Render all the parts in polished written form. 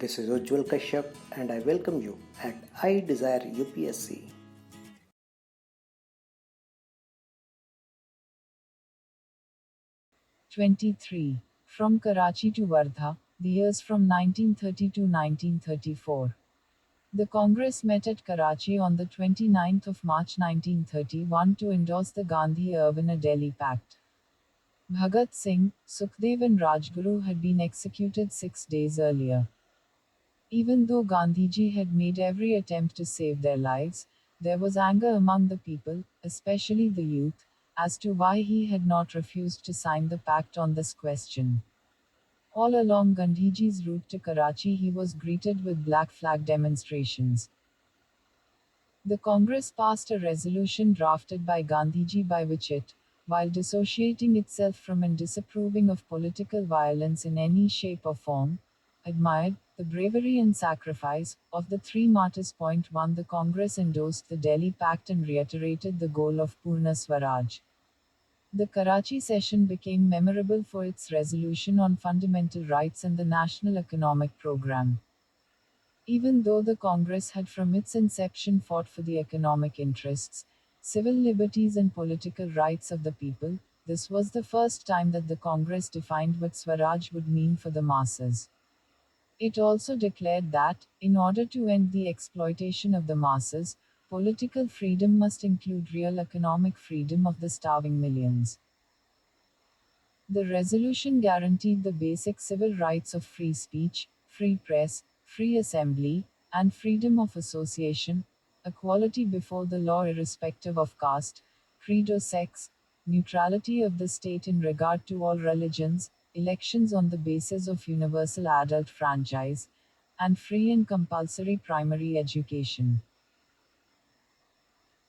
This is Ujjwal Kashyap and I welcome you at I Desire UPSC. 23. From Karachi to Wardha, the years from 1930 to 1934. The Congress met at Karachi on the 29th of March 1931 to endorse the Gandhi-Irvine Delhi Pact. Bhagat Singh, Sukhdev and Rajguru had been executed 6 days earlier. Even though Gandhiji had made every attempt to save their lives, there was anger among the people, especially the youth, as to why he had not refused to sign the pact on this question. All along Gandhiji's route to Karachi, he was greeted with black flag demonstrations. The Congress passed a resolution drafted by Gandhiji by which it, while dissociating itself from and disapproving of political violence in any shape or form, admired the bravery and sacrifice of the three martyrs. 1 The Congress endorsed the Delhi Pact and reiterated the goal of Purna Swaraj. The Karachi session became memorable for its resolution on fundamental rights and the National Economic Program. Even though the Congress had from its inception fought for the economic interests, civil liberties and political rights of the people, this was the first time that the Congress defined what Swaraj would mean for the masses. It also declared that, in order to end the exploitation of the masses, political freedom must include real economic freedom of the starving millions. The resolution guaranteed the basic civil rights of free speech, free press, free assembly, and freedom of association, equality before the law irrespective of caste, creed or sex, neutrality of the state in regard to all religions, elections on the basis of universal adult franchise, and free and compulsory primary education.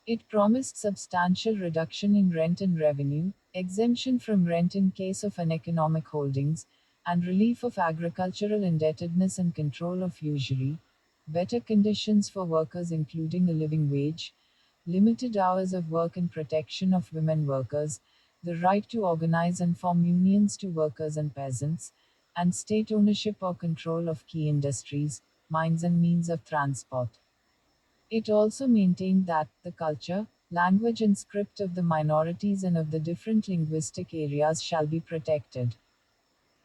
It promised substantial reduction in rent and revenue, exemption from rent in case of uneconomic holdings, and relief of agricultural indebtedness and control of usury, better conditions for workers including a living wage, limited hours of work and protection of women workers, the right to organize and form unions to workers and peasants, and state ownership or control of key industries, mines and means of transport. It also maintained that the culture, language and script of the minorities and of the different linguistic areas shall be protected.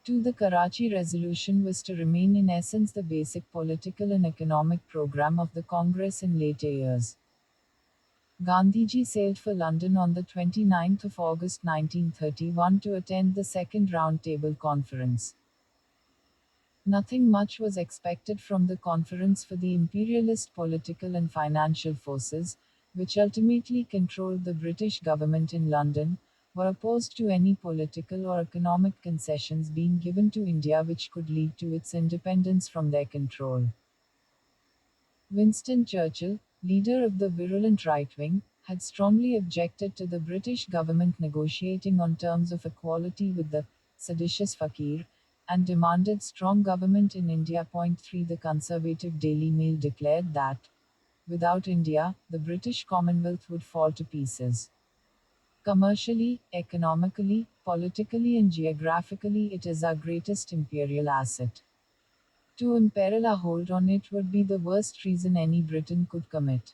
2. The Karachi resolution was to remain in essence the basic political and economic program of the Congress in later years. Gandhiji sailed for London on the 29th of August 1931 to attend the Second Round Table Conference. Nothing much was expected from the conference, for the imperialist political and financial forces, which ultimately controlled the British government in London, were opposed to any political or economic concessions being given to India which could lead to its independence from their control. Winston Churchill, leader of the virulent right wing, had strongly objected to the British government negotiating on terms of equality with the seditious fakir, and demanded strong government in India. 3 The conservative Daily Mail declared that, without India, the British Commonwealth would fall to pieces. Commercially, economically, politically, and geographically, it is our greatest imperial asset. To imperil our hold on it would be the worst treason any Briton could commit.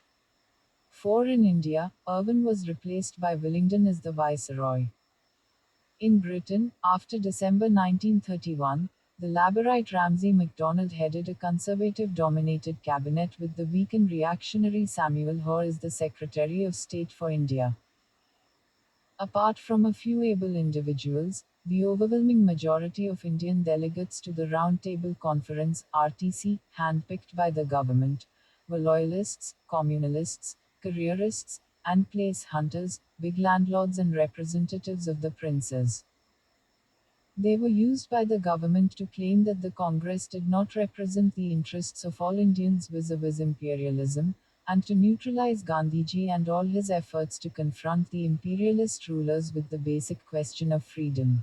4 In India, Irvine was replaced by Willingdon as the viceroy. In Britain, after December 1931, the Labourite Ramsay MacDonald headed a conservative-dominated cabinet with the weak and reactionary Samuel Hoare as the Secretary of State for India. Apart from a few able individuals, the overwhelming majority of Indian delegates to the Round Table Conference (RTC), handpicked by the government, were loyalists, communalists, careerists, and place hunters, big landlords and representatives of the princes. They were used by the government to claim that the Congress did not represent the interests of all Indians vis-a-vis imperialism, and to neutralize Gandhiji and all his efforts to confront the imperialist rulers with the basic question of freedom.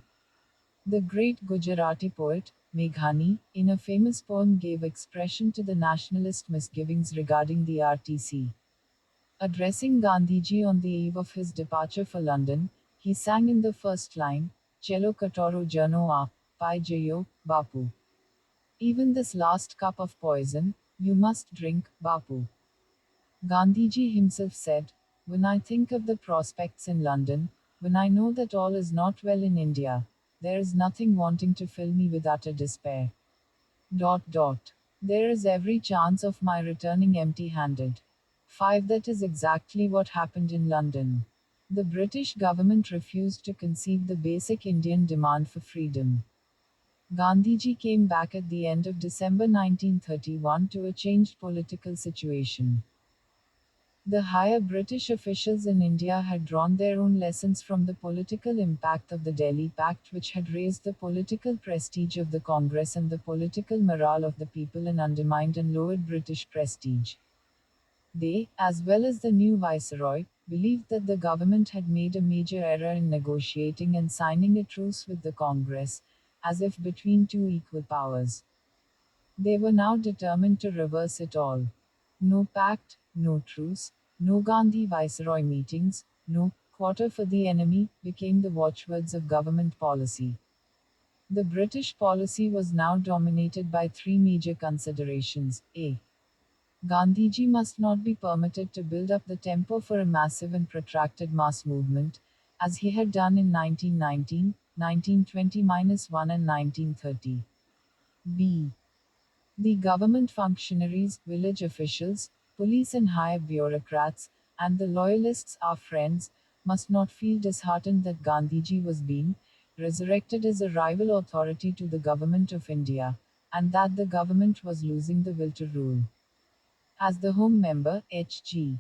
The great Gujarati poet, Meghani, in a famous poem gave expression to the nationalist misgivings regarding the RTC. Addressing Gandhiji on the eve of his departure for London, he sang in the first line, Chelo Katoro Jano A, Pai Jayo, Bapu. Even this last cup of poison, you must drink, Bapu. Gandhiji himself said, when I think of the prospects in London, when I know that all is not well in India, there is nothing wanting to fill me with utter despair. There is every chance of my returning empty handed. 5. That is exactly what happened in London. The British government refused to concede the basic Indian demand for freedom. Gandhiji came back at the end of December 1931 to a changed political situation. The higher British officials in India had drawn their own lessons from the political impact of the Delhi Pact, which had raised the political prestige of the Congress and the political morale of the people and undermined and lowered British prestige. They, as well as the new viceroy, believed that the government had made a major error in negotiating and signing a truce with the Congress, as if between two equal powers. They were now determined to reverse it all. No pact, no truce, no Gandhi Viceroy meetings, no quarter for the enemy became the watchwords of government policy. The British policy was now dominated by three major considerations. A. Gandhiji must not be permitted to build up the tempo for a massive and protracted mass movement, as he had done in 1919, 1920-1 and 1930. B. The government functionaries, village officials, police and higher bureaucrats, and the loyalists, our friends, must not feel disheartened that Gandhiji was being resurrected as a rival authority to the government of India, and that the government was losing the will to rule. As the Home Member, H.G.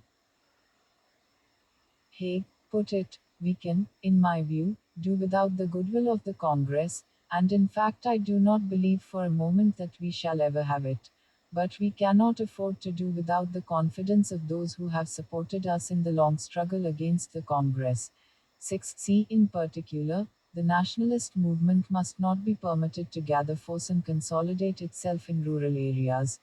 Haig put it, we can, in my view, do without the goodwill of the Congress, and in fact I do not believe for a moment that we shall ever have it. But we cannot afford to do without the confidence of those who have supported us in the long struggle against the Congress. 6c. In particular, the nationalist movement must not be permitted to gather force and consolidate itself in rural areas,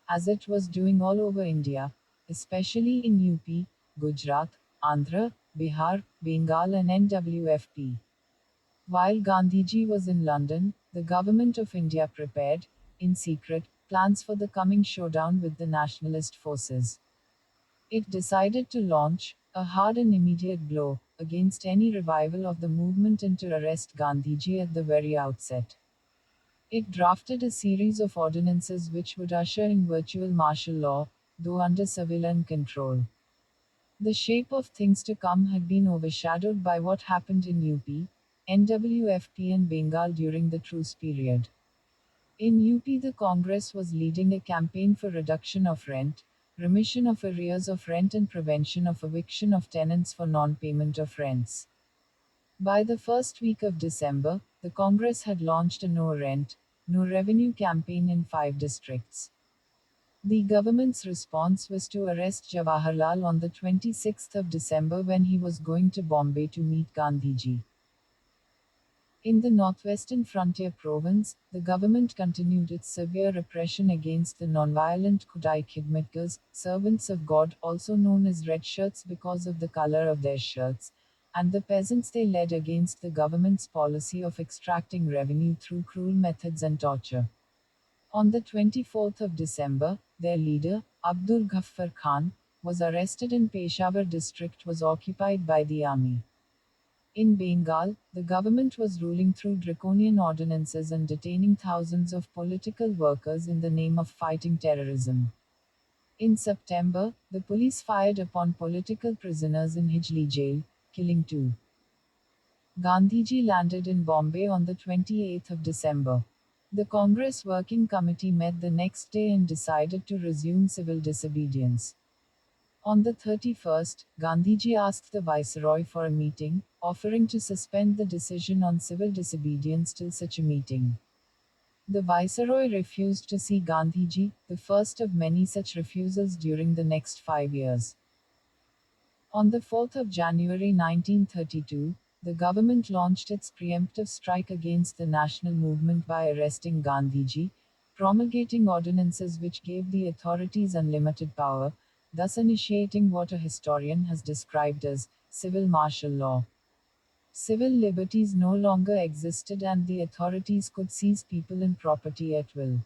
as it was doing all over India, especially in UP, Gujarat, Andhra, Bihar, Bengal and NWFP. While Gandhiji was in London, the Government of India prepared, in secret, plans for the coming showdown with the nationalist forces. It decided to launch a hard and immediate blow against any revival of the movement and to arrest Gandhiji at the very outset. It drafted a series of ordinances which would usher in virtual martial law, though under civilian control. The shape of things to come had been overshadowed by what happened in UP, NWFP and Bengal during the truce period. In UP, the Congress was leading a campaign for reduction of rent, remission of arrears of rent and prevention of eviction of tenants for non-payment of rents. By the first week of December, the Congress had launched a no rent, no revenue campaign in 5 districts. The government's response was to arrest Jawaharlal on the 26th of December when he was going to Bombay to meet Gandhiji. In the northwestern frontier province, the government continued its severe repression against the nonviolent Khudai Khidmatgars, servants of God, also known as red shirts because of the color of their shirts, and the peasants they led against the government's policy of extracting revenue through cruel methods and torture. On the 24th of December, their leader, Abdul Ghaffar Khan, was arrested and Peshawar district was occupied by the army. In Bengal, the government was ruling through draconian ordinances and detaining thousands of political workers in the name of fighting terrorism. In September, the police fired upon political prisoners in Hijli jail, killing 2. Gandhiji landed in Bombay on the 28th of December. The Congress Working Committee met the next day and decided to resume civil disobedience. On the 31st, Gandhiji asked the Viceroy for a meeting, offering to suspend the decision on civil disobedience till such a meeting. The Viceroy refused to see Gandhiji, the first of many such refusals during the next 5 years. On the 4th of January 1932, the government launched its preemptive strike against the national movement by arresting Gandhiji, promulgating ordinances which gave the authorities unlimited power, thus initiating what a historian has described as civil martial law. Civil liberties no longer existed and the authorities could seize people and property at will.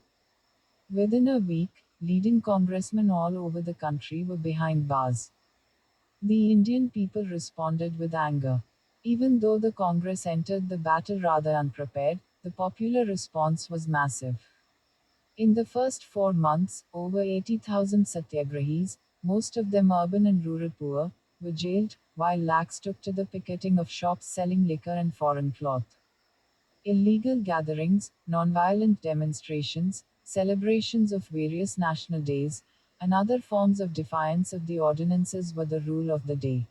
Within a week, leading congressmen all over the country were behind bars. The Indian people responded with anger. Even though the Congress entered the battle rather unprepared, the popular response was massive. In the first 4 months, over 80,000 satyagrahis, most of them urban and rural poor, were jailed, while lakhs took to the picketing of shops selling liquor and foreign cloth. Illegal gatherings, nonviolent demonstrations, celebrations of various national days, and other forms of defiance of the ordinances were the rule of the day.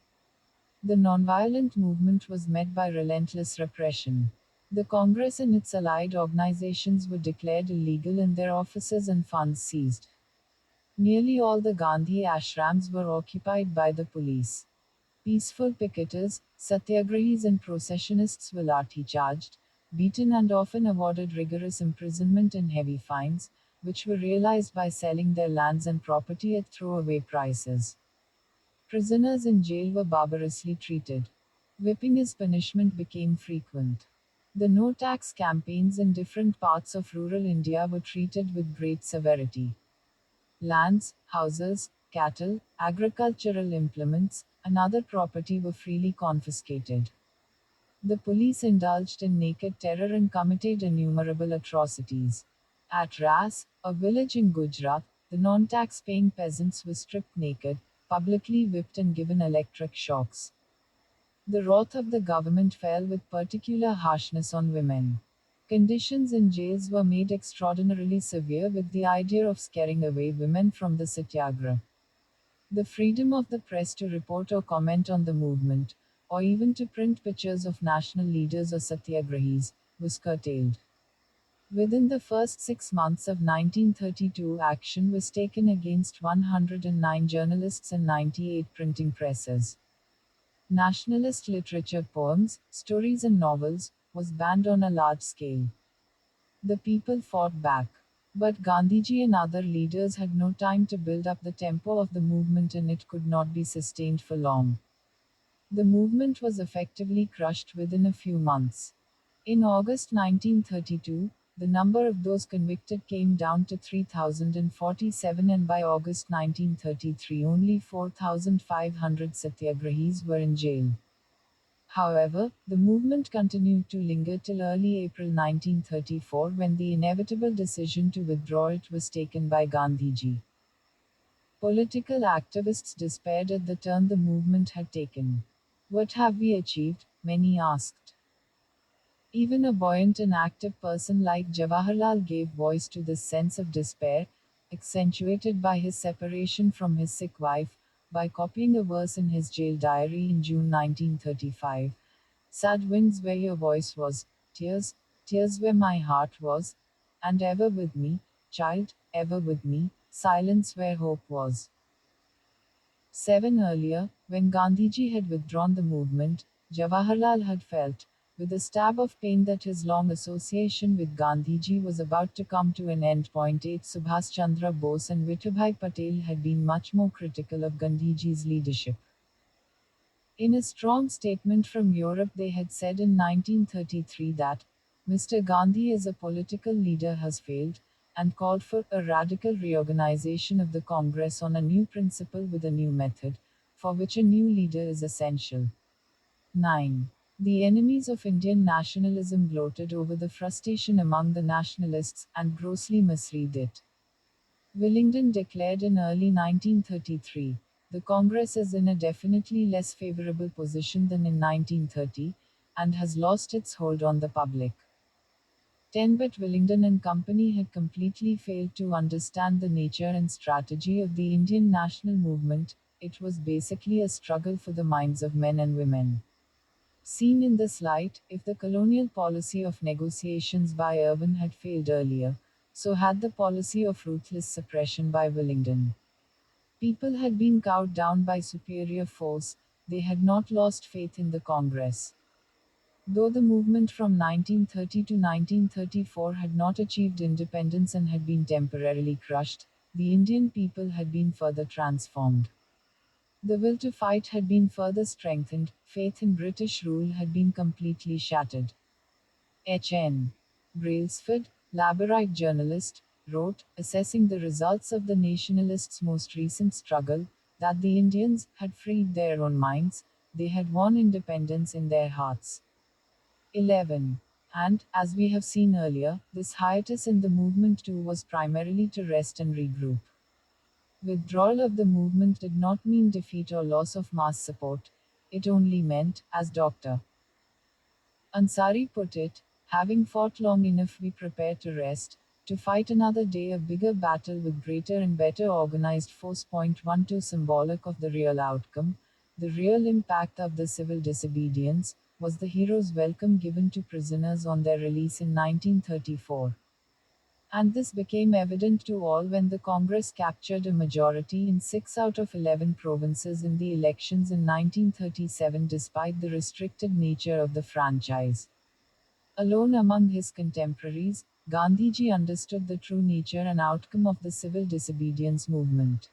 The nonviolent movement was met by relentless repression. The Congress and its allied organizations were declared illegal and their offices and funds seized. Nearly all the Gandhi ashrams were occupied by the police. Peaceful picketers, satyagrahis, and processionists were lathi charged, beaten, and often awarded rigorous imprisonment and heavy fines, which were realized by selling their lands and property at throwaway prices. Prisoners in jail were barbarously treated. Whipping as punishment became frequent. The no tax campaigns in different parts of rural India were treated with great severity. Lands, houses, cattle, agricultural implements, and other property were freely confiscated. The police indulged in naked terror and committed innumerable atrocities. At Ras, a village in Gujarat, the non tax paying peasants were stripped naked, publicly whipped, and given electric shocks. The wrath of the government fell with particular harshness on women. Conditions in jails were made extraordinarily severe with the idea of scaring away women from the satyagraha. The freedom of the press to report or comment on the movement, or even to print pictures of national leaders or satyagrahis, was curtailed. Within the first 6 months of 1932, action was taken against 109 journalists and 98 printing presses. Nationalist literature, poems, stories, and novels, was banned on a large scale. The people fought back. But Gandhiji and other leaders had no time to build up the tempo of the movement, and it could not be sustained for long. The movement was effectively crushed within a few months. In August 1932, the number of those convicted came down to 3,047, and by August 1933 only 4,500 satyagrahis were in jail. However, the movement continued to linger till early April 1934, when the inevitable decision to withdraw it was taken by Gandhiji. Political activists despaired at the turn the movement had taken. What have we achieved? Many asked. Even a buoyant and active person like Jawaharlal gave voice to this sense of despair, accentuated by his separation from his sick wife, by copying a verse in his jail diary in June 1935. Sad winds where your voice was, tears, tears where my heart was, and ever with me, child, ever with me, silence where hope was. 7 earlier, when Gandhiji had withdrawn the movement, Jawaharlal had felt, with a stab of pain, that his long association with Gandhiji was about to come to an end. 8 Subhas Chandra Bose and Vittabhai Patel had been much more critical of Gandhiji's leadership. In a strong statement from Europe, they had said in 1933 that Mr. Gandhi as a political leader has failed, and called for a radical reorganization of the Congress on a new principle with a new method, for which a new leader is essential. 9. The enemies of Indian nationalism gloated over the frustration among the nationalists and grossly misread it. Willingdon declared in early 1933, the Congress is in a definitely less favorable position than in 1930, and has lost its hold on the public. 10 But Willingdon and company had completely failed to understand the nature and strategy of the Indian national movement. It was basically a struggle for the minds of men and women. Seen in this light, if the colonial policy of negotiations by Irvine had failed earlier, so had the policy of ruthless suppression by Willingdon. People had been cowed down by superior force, they had not lost faith in the Congress. Though the movement from 1930 to 1934 had not achieved independence and had been temporarily crushed, the Indian people had been further transformed. The will to fight had been further strengthened, faith in British rule had been completely shattered. H.N. Brailsford, Laborite journalist, wrote, assessing the results of the nationalists' most recent struggle, that the Indians had freed their own minds, they had won independence in their hearts. 11. And, as we have seen earlier, this hiatus in the movement too was primarily to rest and regroup. Withdrawal of the movement did not mean defeat or loss of mass support, it only meant, as Dr. Ansari put it, having fought long enough, we prepare to rest, to fight another day a bigger battle with greater and better organized force. 12 Symbolic of the real outcome, the real impact of the civil disobedience, was the hero's welcome given to prisoners on their release in 1934. And this became evident to all when the Congress captured a majority in 6 out of 11 provinces in the elections in 1937 despite the restricted nature of the franchise. Alone among his contemporaries, Gandhiji understood the true nature and outcome of the civil disobedience movement.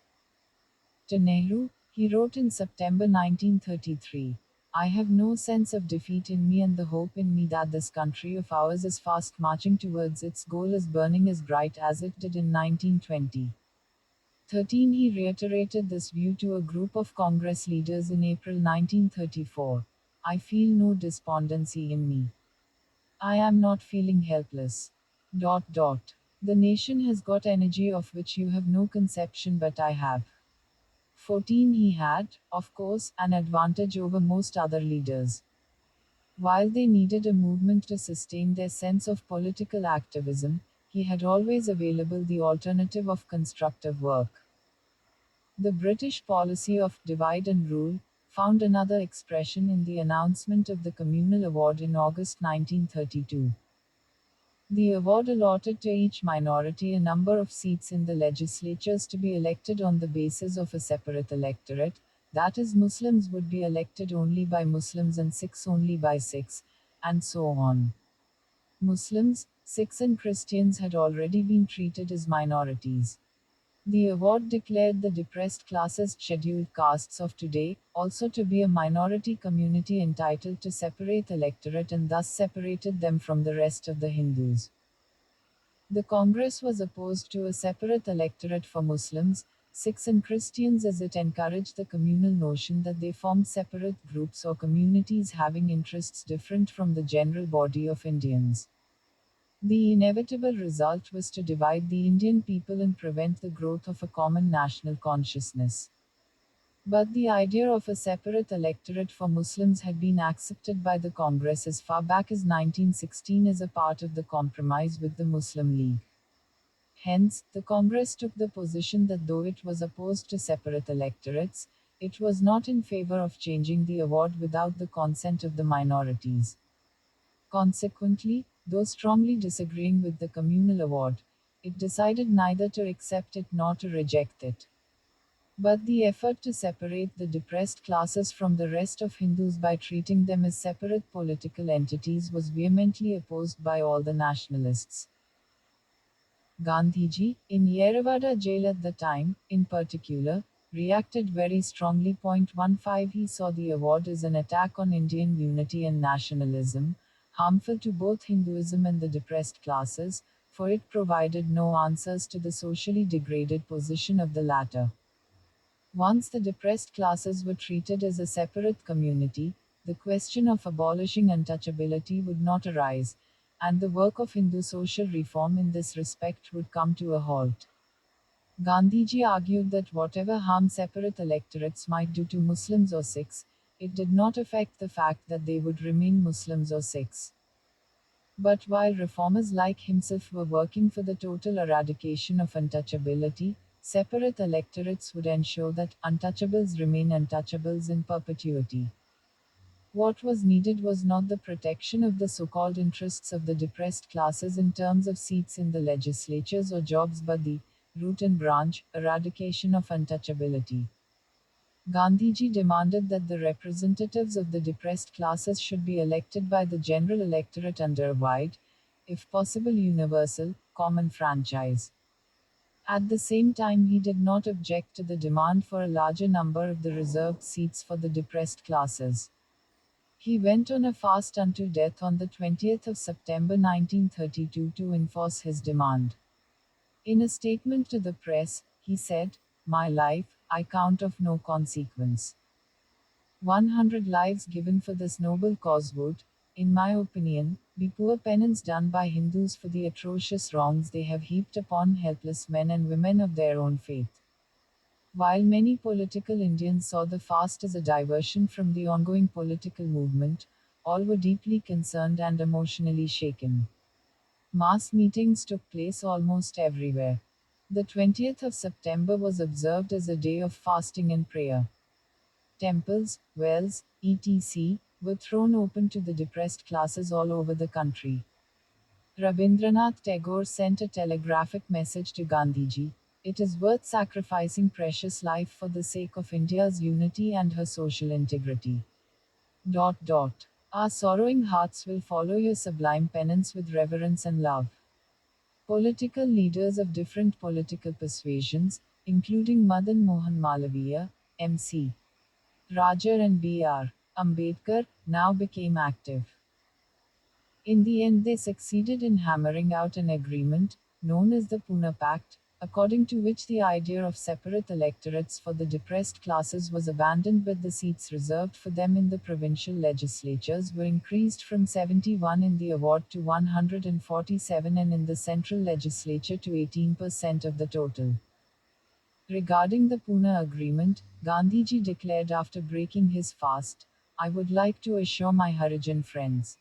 To Nehru, he wrote in September 1933, I have no sense of defeat in me and the hope in me that this country of ours is fast marching towards its goal is burning as bright as it did in 1920. 13. He reiterated this view to a group of Congress leaders in April 1934. I feel no despondency in me. I am not feeling helpless. The nation has got energy of which you have no conception, but I have. 14. He had, of course, an advantage over most other leaders. While they needed a movement to sustain their sense of political activism, he had always available the alternative of constructive work. The British policy of divide and rule found another expression in the announcement of the Communal Award in August 1932. The award allotted to each minority a number of seats in the legislatures to be elected on the basis of a separate electorate, that is, Muslims would be elected only by Muslims and Sikhs only by Sikhs, and so on. Muslims, Sikhs, and Christians had already been treated as minorities. The award declared the depressed classes, scheduled castes of today, also to be a minority community entitled to separate electorate and thus separated them from the rest of the Hindus. The Congress was opposed to a separate electorate for Muslims, Sikhs, and Christians as it encouraged the communal notion that they formed separate groups or communities having interests different from the general body of Indians. The inevitable result was to divide the Indian people and prevent the growth of a common national consciousness. But the idea of a separate electorate for Muslims had been accepted by the Congress as far back as 1916 as a part of the compromise with the Muslim League. Hence, the Congress took the position that though it was opposed to separate electorates, it was not in favor of changing the award without the consent of the minorities. Consequently, though strongly disagreeing with the communal award, it decided neither to accept it nor to reject it. But the effort to separate the depressed classes from the rest of Hindus by treating them as separate political entities was vehemently opposed by all the nationalists. Gandhiji, in Yerwada jail at the time, in particular, reacted very strongly. 15 He saw the award as an attack on Indian unity and nationalism, harmful to both Hinduism and the depressed classes, for it provided no answers to the socially degraded position of the latter. Once the depressed classes were treated as a separate community, the question of abolishing untouchability would not arise, and the work of Hindu social reform in this respect would come to a halt. Gandhiji argued that whatever harm separate electorates might do to Muslims or Sikhs, it did not affect the fact that they would remain Muslims or Sikhs. But while reformers like himself were working for the total eradication of untouchability, separate electorates would ensure that untouchables remain untouchables in perpetuity. What was needed was not the protection of the so-called interests of the depressed classes in terms of seats in the legislatures or jobs, but the root and branch eradication of untouchability. Gandhiji demanded that the representatives of the depressed classes should be elected by the general electorate under a wide, if possible universal, common franchise. At the same time, he did not object to the demand for a larger number of the reserved seats for the depressed classes. He went on a fast until death on the 20th of September 1932 to enforce his demand. In a statement to the press, he said, "My life, I count of no consequence. 100 lives given for this noble cause would, in my opinion, be poor penance done by Hindus for the atrocious wrongs they have heaped upon helpless men and women of their own faith." While many political Indians saw the fast as a diversion from the ongoing political movement, all were deeply concerned and emotionally shaken. Mass meetings took place almost everywhere. The 20th of September was observed as a day of fasting and prayer. Temples, wells, etc., were thrown open to the depressed classes all over the country. Rabindranath Tagore sent a telegraphic message to Gandhiji: "It is worth sacrificing precious life for the sake of India's unity and her social integrity. Our sorrowing hearts will follow your sublime penance with reverence and love." Political leaders of different political persuasions, including Madan Mohan Malaviya, M.C. Rajar and B.R. Ambedkar, now became active. In the end, they succeeded in hammering out an agreement, known as the Pune Pact, according to which the idea of separate electorates for the depressed classes was abandoned, but the seats reserved for them in the provincial legislatures were increased from 71 in the award to 147 and in the central legislature to 18% of the total. Regarding the Pune agreement, Gandhiji declared after breaking his fast, "I would like to assure my Harijan friends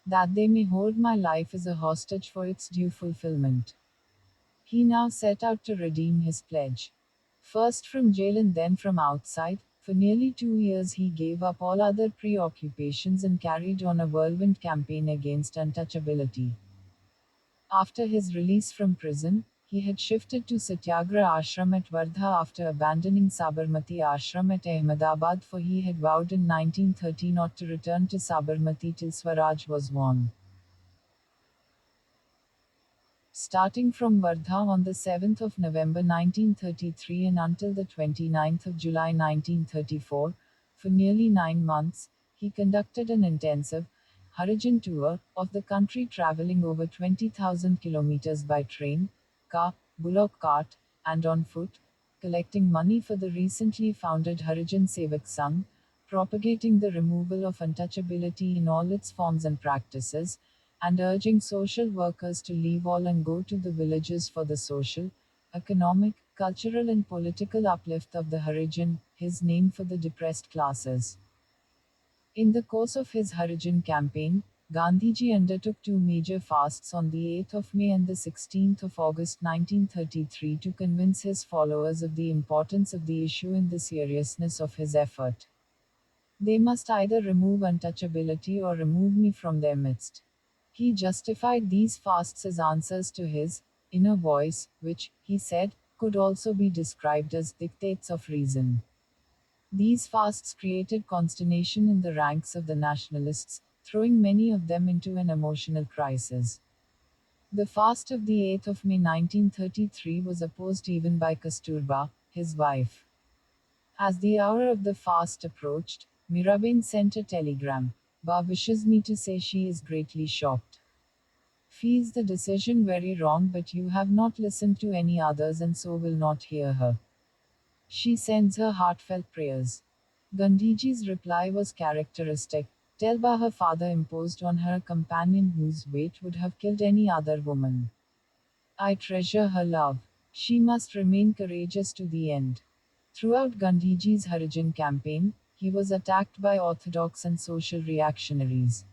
that they may hold my life as a hostage for its due fulfillment." He now set out to redeem his pledge. First from jail and then from outside, for nearly 2 years he gave up all other preoccupations and carried on a whirlwind campaign against untouchability. After his release from prison, he had shifted to Satyagraha Ashram at Wardha after abandoning Sabarmati Ashram at Ahmedabad, for he had vowed in 1930 not to return to Sabarmati till Swaraj was won. Starting from Wardha on the 7th of November 1933 and until the 29th of July 1934, for nearly 9 months, he conducted an intensive Harijan tour of the country, traveling over 20,000 kilometers by train, car, bullock cart, and on foot, collecting money for the recently founded Harijan Sevak Sangh, propagating the removal of untouchability in all its forms and practices, and urging social workers to leave all and go to the villages for the social, economic, cultural, and political uplift of the Harijan, his name for the depressed classes. In the course of his Harijan campaign, Gandhiji undertook two major fasts on the 8th of May and the 16th of August 1933 to convince his followers of the importance of the issue and the seriousness of his effort. They must either remove untouchability or remove me from their midst. He justified these fasts as answers to his inner voice, which, he said, could also be described as dictates of reason. These fasts created consternation in the ranks of the nationalists, throwing many of them into an emotional crisis. The fast of the 8th of May 1933 was opposed even by Kasturba, his wife. As the hour of the fast approached, Miraben sent a telegram. "Ba wishes me to say she is greatly shocked. Feels the decision very wrong, but you have not listened to any others and so will not hear her. She sends her heartfelt prayers." Gandhiji's reply was characteristic. "Tell Ba her father imposed on her a companion whose weight would have killed any other woman. I treasure her love. She must remain courageous to the end." Throughout Gandhiji's Harijan campaign, he was attacked by orthodox and social reactionaries.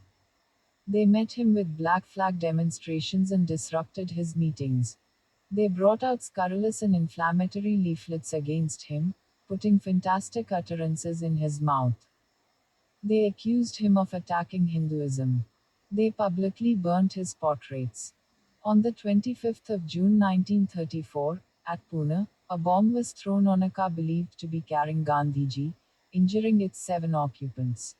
They met him with black flag demonstrations and disrupted his meetings. They brought out scurrilous and inflammatory leaflets against him, putting fantastic utterances in his mouth. They accused him of attacking Hinduism. They publicly burnt his portraits. On the 25th of June 1934, at Pune, a bomb was thrown on a car believed to be carrying Gandhiji, injuring its 7 occupants.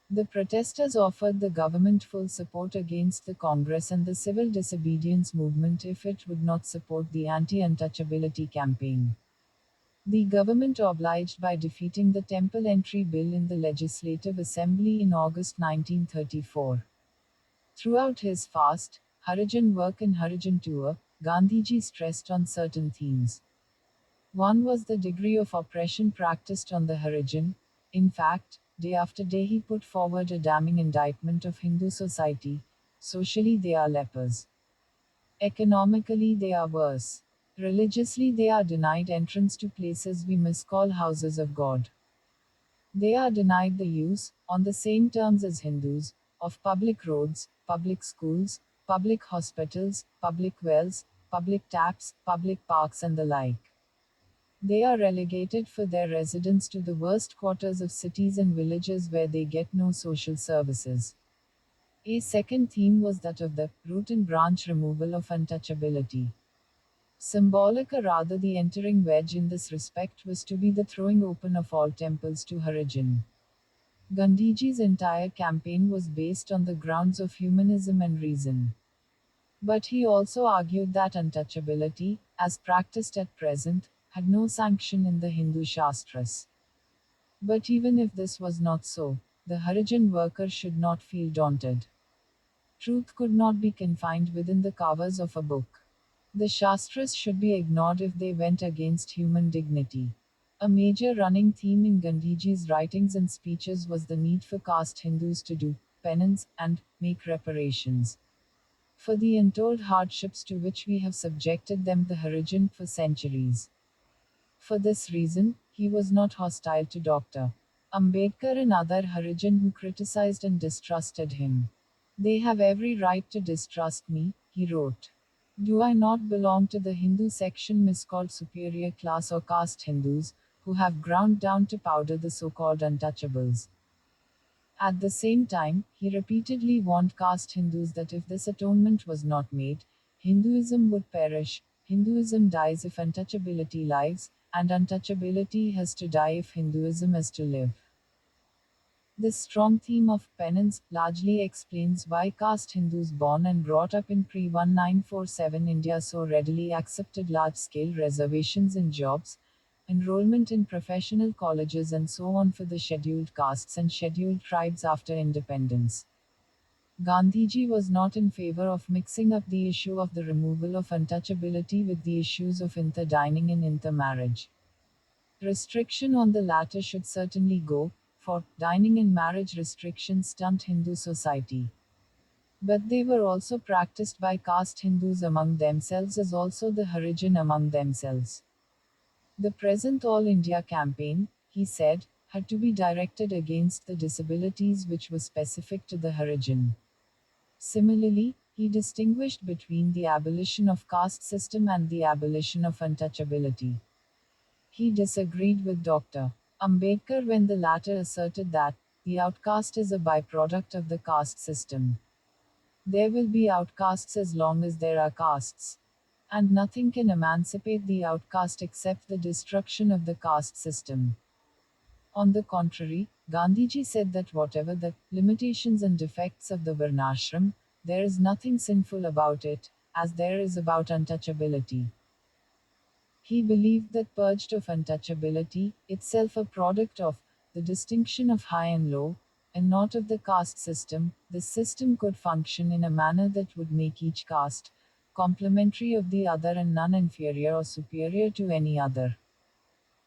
The protesters offered the government full support against the Congress and the civil disobedience movement if it would not support the anti-untouchability campaign. The government obliged by defeating the Temple Entry Bill in the Legislative Assembly in August 1934. Throughout his fast, Harijan work and Harijan tour, Gandhiji stressed on certain themes. One was the degree of oppression practiced on the Harijan. In fact, day after day he put forward a damning indictment of Hindu society. Socially, they are lepers. Economically, they are worse. Religiously, they are denied entrance to places we miscall houses of God. They are denied the use, on the same terms as Hindus, of public roads, public schools, public hospitals, public wells, public taps, public parks, and the like. They are relegated for their residence to the worst quarters of cities and villages where they get no social services. A second theme was that of the root and branch removal of untouchability. Symbolic or rather the entering wedge in this respect was to be the throwing open of all temples to Harijan. Gandhiji's entire campaign was based on the grounds of humanism and reason. But he also argued that untouchability, as practiced at present, had no sanction in the Hindu Shastras. But even if this was not so, the Harijan worker should not feel daunted. Truth could not be confined within the covers of a book. The Shastras should be ignored if they went against human dignity. A major running theme in Gandhiji's writings and speeches was the need for caste Hindus to do penance and make reparations for the untold hardships to which we have subjected them, the Harijan, for centuries. For this reason, he was not hostile to Dr. Ambedkar and other Harijan who criticized and distrusted him. They have every right to distrust me, he wrote. Do I not belong to the Hindu section miscalled superior class or caste Hindus, who have ground down to powder the so called untouchables? At the same time, he repeatedly warned caste Hindus that if this atonement was not made, Hinduism would perish. Hinduism dies if untouchability lives, and untouchability has to die if Hinduism is to live. This strong theme of penance largely explains why caste Hindus born and brought up in pre 1947 India so readily accepted large scale reservations in jobs, enrollment in professional colleges, and so on for the scheduled castes and scheduled tribes after independence. Gandhiji was not in favor of mixing up the issue of the removal of untouchability with the issues of interdining and intermarriage. Restriction on the latter should certainly go, for dining and marriage restrictions stunt Hindu society. But they were also practiced by caste Hindus among themselves as also the Harijan among themselves. The present All India campaign, he said, had to be directed against the disabilities which were specific to the Harijan. Similarly, he distinguished between the abolition of caste system and the abolition of untouchability. He disagreed with Dr. Ambedkar when the latter asserted that the outcast is a byproduct of the caste system. There will be outcasts as long as there are castes. And nothing can emancipate the outcast except the destruction of the caste system. On the contrary, Gandhiji said that whatever the limitations and defects of the Varnashram, there is nothing sinful about it, as there is about untouchability. He believed that purged of untouchability, itself a product of the distinction of high and low, and not of the caste system, this system could function in a manner that would make each caste complementary of the other and none inferior or superior to any other.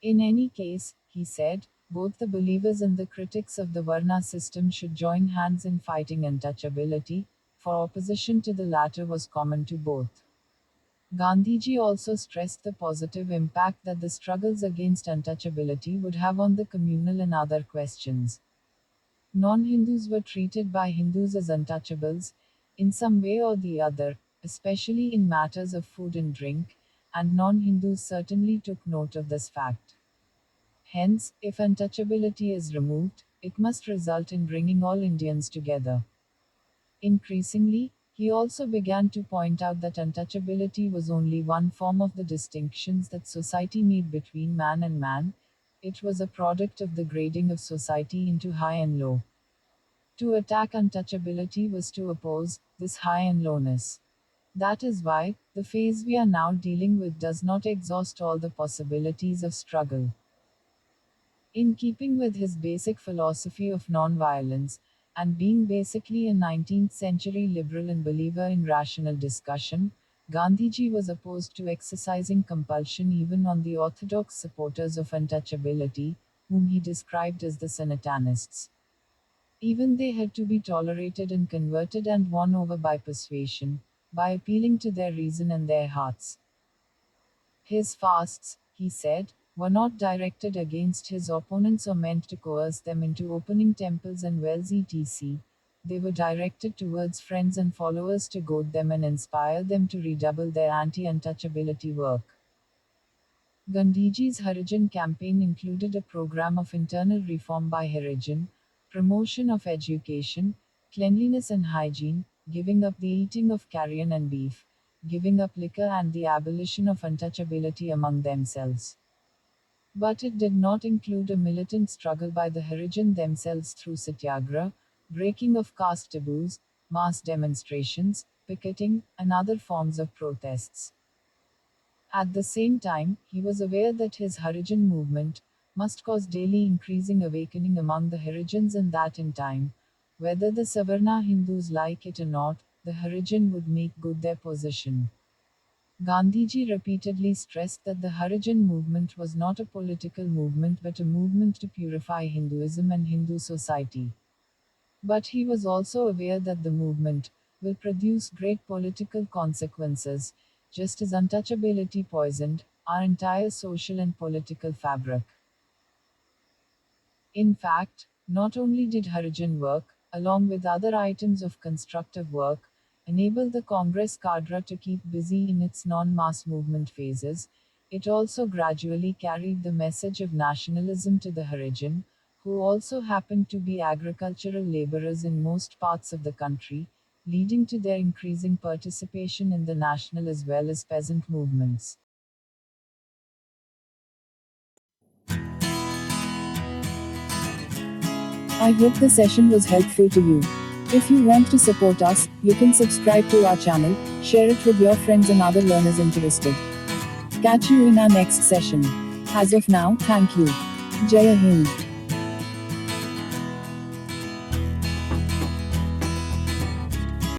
In any case, he said, both the believers and the critics of the Varna system should join hands in fighting untouchability, for opposition to the latter was common to both. Gandhiji also stressed the positive impact that the struggles against untouchability would have on the communal and other questions. Non-Hindus were treated by Hindus as untouchables, in some way or the other, especially in matters of food and drink, and non-Hindus certainly took note of this fact. Hence, if untouchability is removed, it must result in bringing all Indians together. Increasingly, he also began to point out that untouchability was only one form of the distinctions that society made between man and man, it was a product of the grading of society into high and low. To attack untouchability was to oppose this high and lowness. That is why, the phase we are now dealing with does not exhaust all the possibilities of struggle. In keeping with his basic philosophy of nonviolence, and being basically a 19th century liberal and believer in rational discussion, Gandhiji was opposed to exercising compulsion even on the orthodox supporters of untouchability, whom he described as the Sanatanists. Even they had to be tolerated and converted and won over by persuasion, by appealing to their reason and their hearts. His fasts, he said, were not directed against his opponents or meant to coerce them into opening temples and wells etc. They were directed towards friends and followers to goad them and inspire them to redouble their anti-untouchability work. Gandhiji's Harijan campaign included a program of internal reform by Harijan, promotion of education, cleanliness and hygiene, giving up the eating of carrion and beef, giving up liquor and the abolition of untouchability among themselves. But it did not include a militant struggle by the Harijan themselves through satyagraha, breaking of caste taboos, mass demonstrations, picketing, and other forms of protests. At the same time, he was aware that his Harijan movement must cause daily increasing awakening among the Harijans and that in time, whether the Savarna Hindus like it or not, the Harijan would make good their position. Gandhiji repeatedly stressed that the Harijan movement was not a political movement but a movement to purify Hinduism and Hindu society. But he was also aware that the movement will produce great political consequences, just as untouchability poisoned our entire social and political fabric. In fact, not only did Harijan work, along with other items of constructive work, enable the Congress cadre to keep busy in its non-mass movement phases, it also gradually carried the message of nationalism to the Harijan, who also happened to be agricultural laborers in most parts of the country, leading to their increasing participation in the national as well as peasant movements. I hope the session was helpful to you. If you want to support us, you can subscribe to our channel, share it with your friends and other learners interested. Catch you in our next session. As of now, thank you. Jai Hind.